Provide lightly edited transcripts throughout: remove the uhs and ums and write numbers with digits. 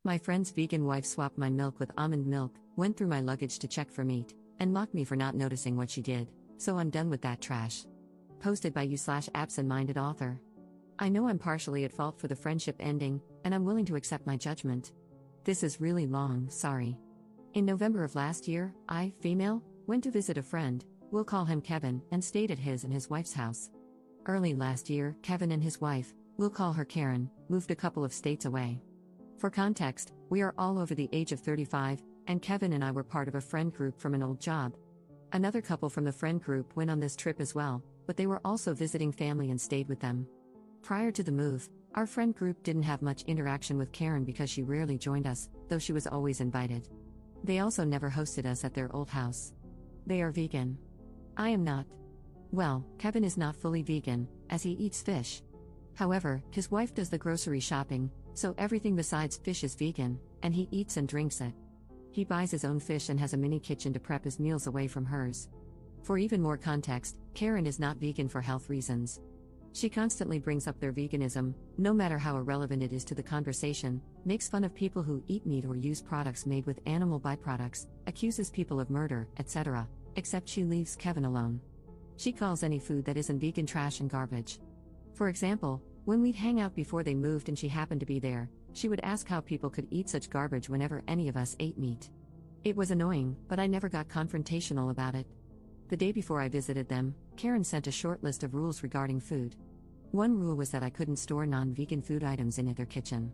My friend's vegan wife swapped my milk with almond milk, went through my luggage to check for meat, and mocked me for not noticing what she did, so I'm done with that trash. Posted by you/absent-minded author. I know I'm partially at fault for the friendship ending, and I'm willing to accept my judgment. This is really long, sorry. In November of last year, I, female, went to visit a friend, we'll call him Kevin, and stayed at his and his wife's house. Early last year, Kevin and his wife, we'll call her Karen, moved a couple of states away. For context, we are all over the age of 35, and Kevin and I were part of a friend group from an old job. Another couple from the friend group went on this trip as well, but they were also visiting family and stayed with them. Prior to the move, our friend group didn't have much interaction with Karen because she rarely joined us, though she was always invited. They also never hosted us at their old house. They are vegan. I am not. Well, Kevin is not fully vegan, as he eats fish. However, his wife does the grocery shopping, so everything besides fish is vegan, and he eats and drinks it. He buys his own fish and has a mini kitchen to prep his meals away from hers. For even more context, Karen is not vegan for health reasons. She constantly brings up their veganism, no matter how irrelevant it is to the conversation, makes fun of people who eat meat or use products made with animal byproducts, accuses people of murder, etc., except she leaves Kevin alone. She calls any food that isn't vegan trash and garbage. For example, when we'd hang out before they moved and she happened to be there, she would ask how people could eat such garbage whenever any of us ate meat. It was annoying, but I never got confrontational about it. The day before I visited them, Karen sent a short list of rules regarding food. One rule was that I couldn't store non-vegan food items in their kitchen.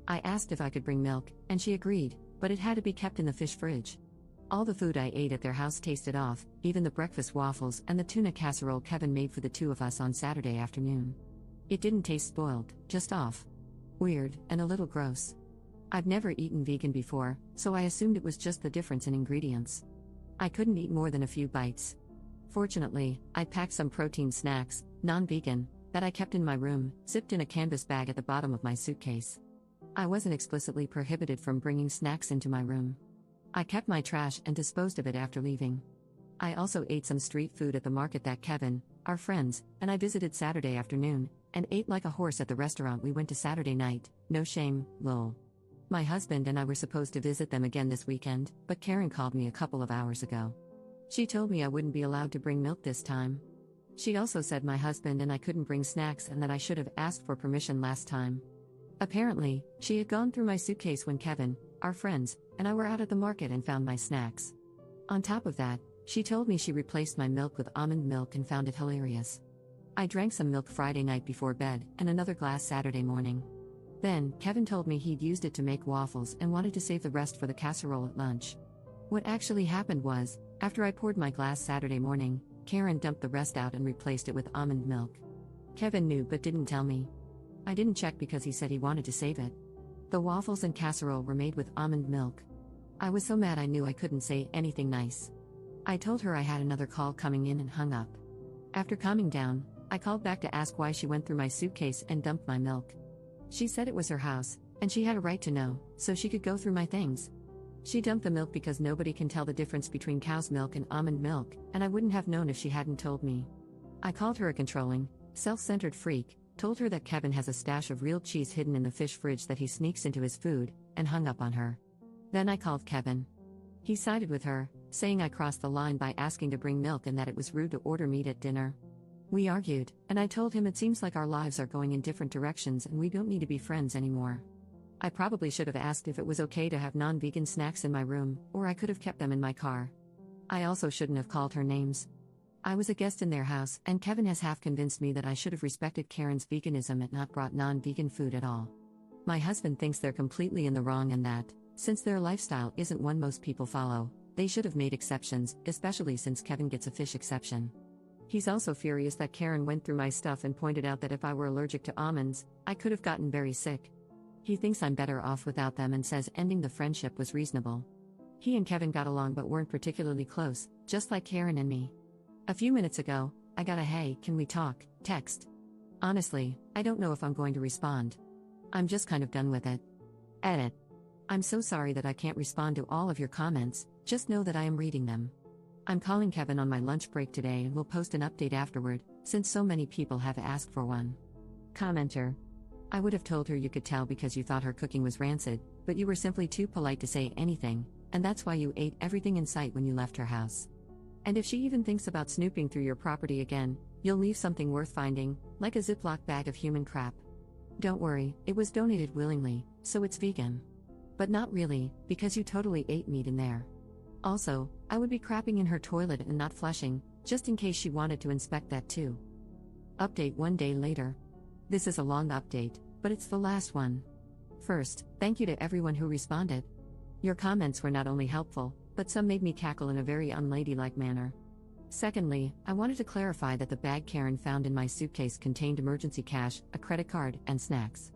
I asked if I could bring milk, and she agreed, but it had to be kept in the fish fridge. All the food I ate at their house tasted off, even the breakfast waffles and the tuna casserole Kevin made for the two of us on Saturday afternoon. It didn't taste spoiled, just off. Weird, and a little gross. I've never eaten vegan before, so I assumed it was just the difference in ingredients. I couldn't eat more than a few bites. Fortunately, I packed some protein snacks, non-vegan, that I kept in my room, zipped in a canvas bag at the bottom of my suitcase. I wasn't explicitly prohibited from bringing snacks into my room. I kept my trash and disposed of it after leaving. I also ate some street food at the market that Kevin, our friends, and I visited Saturday afternoon, and ate like a horse at the restaurant we went to Saturday night, no shame, lol. My husband and I were supposed to visit them again this weekend, but Karen called me a couple of hours ago. She told me I wouldn't be allowed to bring milk this time. She also said my husband and I couldn't bring snacks and that I should have asked for permission last time. Apparently, she had gone through my suitcase when Kevin, our friends, and I were out at the market and found my snacks. On top of that, she told me she replaced my milk with almond milk and found it hilarious. I drank some milk Friday night before bed and another glass Saturday morning. Then, Kevin told me he'd used it to make waffles and wanted to save the rest for the casserole at lunch. What actually happened was, after I poured my glass Saturday morning, Karen dumped the rest out and replaced it with almond milk. Kevin knew but didn't tell me. I didn't check because he said he wanted to save it. The waffles and casserole were made with almond milk. I was so mad I knew I couldn't say anything nice. I told her I had another call coming in and hung up. After calming down, I called back to ask why she went through my suitcase and dumped my milk. She said it was her house, and she had a right to know, so she could go through my things. She dumped the milk because nobody can tell the difference between cow's milk and almond milk, and I wouldn't have known if she hadn't told me. I called her a controlling, self-centered freak, told her that Kevin has a stash of real cheese hidden in the fish fridge that he sneaks into his food, and hung up on her. Then I called Kevin. He sided with her, saying I crossed the line by asking to bring milk and that it was rude to order meat at dinner. We argued, and I told him it seems like our lives are going in different directions and we don't need to be friends anymore. I probably should have asked if it was okay to have non-vegan snacks in my room, or I could have kept them in my car. I also shouldn't have called her names. I was a guest in their house, and Kevin has half convinced me that I should have respected Karen's veganism and not brought non-vegan food at all. My husband thinks they're completely in the wrong and that, since their lifestyle isn't one most people follow, they should have made exceptions, especially since Kevin gets a fish exception. He's also furious that Karen went through my stuff and pointed out that if I were allergic to almonds, I could have gotten very sick. He thinks I'm better off without them and says ending the friendship was reasonable. He and Kevin got along but weren't particularly close, just like Karen and me. A few minutes ago, I got a "hey, can we talk" text. Honestly, I don't know if I'm going to respond. I'm just kind of done with it. Edit. I'm so sorry that I can't respond to all of your comments, just know that I am reading them. I'm calling Kevin on my lunch break today and will post an update afterward, since so many people have asked for one. Commenter. I would have told her you could tell because you thought her cooking was rancid, But you were simply too polite to say anything, and that's why you ate everything in sight when you left her house. And if she even thinks about snooping through your property again, you'll leave something worth finding, like a Ziploc bag of human crap. Don't worry, it was donated willingly, so it's vegan. But not really, because you totally ate meat in there. Also, I would be crapping in her toilet and not flushing, just in case she wanted to inspect that too. Update 1 day later. This is a long update, but it's the last one. First, thank you to everyone who responded. Your comments were not only helpful, but some made me cackle in a very unladylike manner. Secondly, I wanted to clarify that the bag Karen found in my suitcase contained emergency cash, a credit card, and snacks.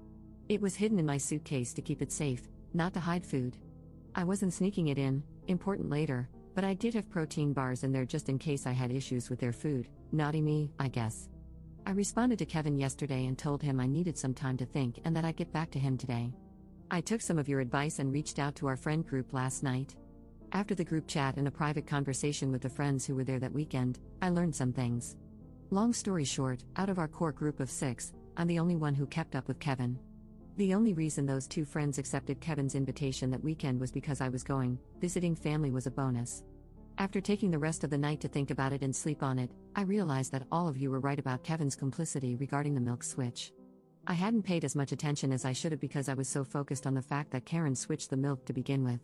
It was hidden in my suitcase to keep it safe, not to hide food. I wasn't sneaking it in, important later, but I did have protein bars in there just in case I had issues with their food. Naughty me, I guess. I responded to Kevin yesterday and told him I needed some time to think and that I'd get back to him today. I took some of your advice and reached out to our friend group last night. After the group chat and a private conversation with the friends who were there that weekend, I learned some things. Long story short, out of our core group of 6, I'm the only one who kept up with Kevin. The only reason those 2 friends accepted Kevin's invitation that weekend was because I was going. Visiting family was a bonus. After taking the rest of the night to think about it and sleep on it, I realized that all of you were right about Kevin's complicity regarding the milk switch. I hadn't paid as much attention as I should have because I was so focused on the fact that Karen switched the milk to begin with.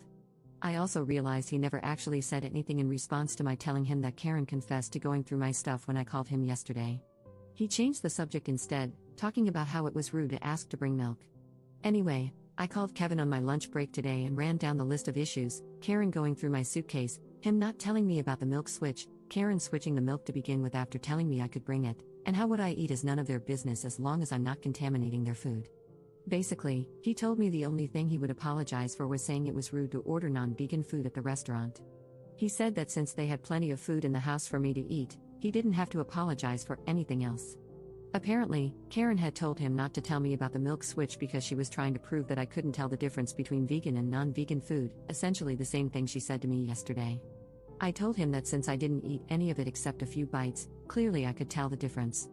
I also realized he never actually said anything in response to my telling him that Karen confessed to going through my stuff when I called him yesterday. He changed the subject instead, talking about how it was rude to ask to bring milk. Anyway, I called Kevin on my lunch break today and ran down the list of issues: Karen going through my suitcase, him not telling me about the milk switch, Karen switching the milk to begin with after telling me I could bring it, and how what I eat is none of their business as long as I'm not contaminating their food. Basically, he told me the only thing he would apologize for was saying it was rude to order non-vegan food at the restaurant. He said that since they had plenty of food in the house for me to eat, he didn't have to apologize for anything else. Apparently, Karen had told him not to tell me about the milk switch because she was trying to prove that I couldn't tell the difference between vegan and non-vegan food, essentially the same thing she said to me yesterday. I told him that since I didn't eat any of it except a few bites, clearly I could tell the difference.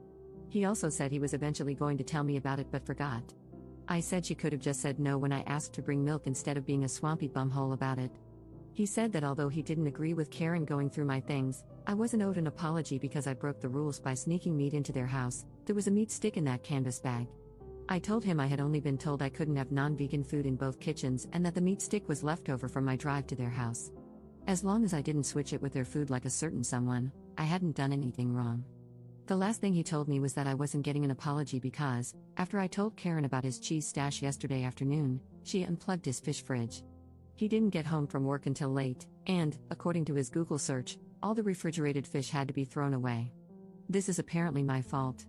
He also said he was eventually going to tell me about it but forgot. I said she could have just said no when I asked to bring milk instead of being a swampy bumhole about it. He said that although he didn't agree with Karen going through my things, I wasn't owed an apology because I broke the rules by sneaking meat into their house. There was a meat stick in that canvas bag. I told him I had only been told I couldn't have non-vegan food in both kitchens and that the meat stick was left over from my drive to their house. As long as I didn't switch it with their food like a certain someone, I hadn't done anything wrong. The last thing he told me was that I wasn't getting an apology because, after I told Karen about his cheese stash yesterday afternoon, she unplugged his fish fridge. He didn't get home from work until late, and, according to his Google search, all the refrigerated fish had to be thrown away. This is apparently my fault.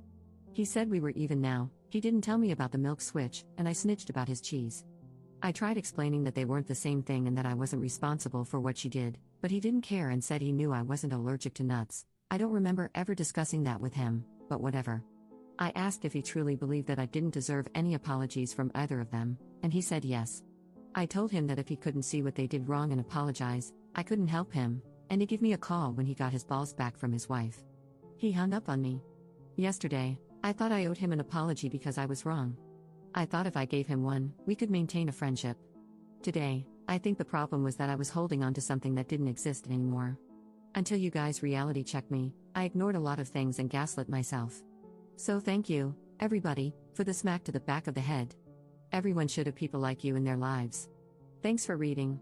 He said we were even now. He didn't tell me about the milk switch, and I snitched about his cheese. I tried explaining that they weren't the same thing and that I wasn't responsible for what she did, but he didn't care and said he knew I wasn't allergic to nuts. I don't remember ever discussing that with him, but whatever. I asked if he truly believed that I didn't deserve any apologies from either of them, and he said yes. I told him that if he couldn't see what they did wrong and apologize, I couldn't help him, and to give me a call when he got his balls back from his wife. He hung up on me. Yesterday, I thought I owed him an apology because I was wrong. I thought if I gave him one, we could maintain a friendship. Today, I think the problem was that I was holding on to something that didn't exist anymore. Until you guys reality checked me, I ignored a lot of things and gaslit myself. So thank you, everybody, for the smack to the back of the head. Everyone should have people like you in their lives. Thanks for reading.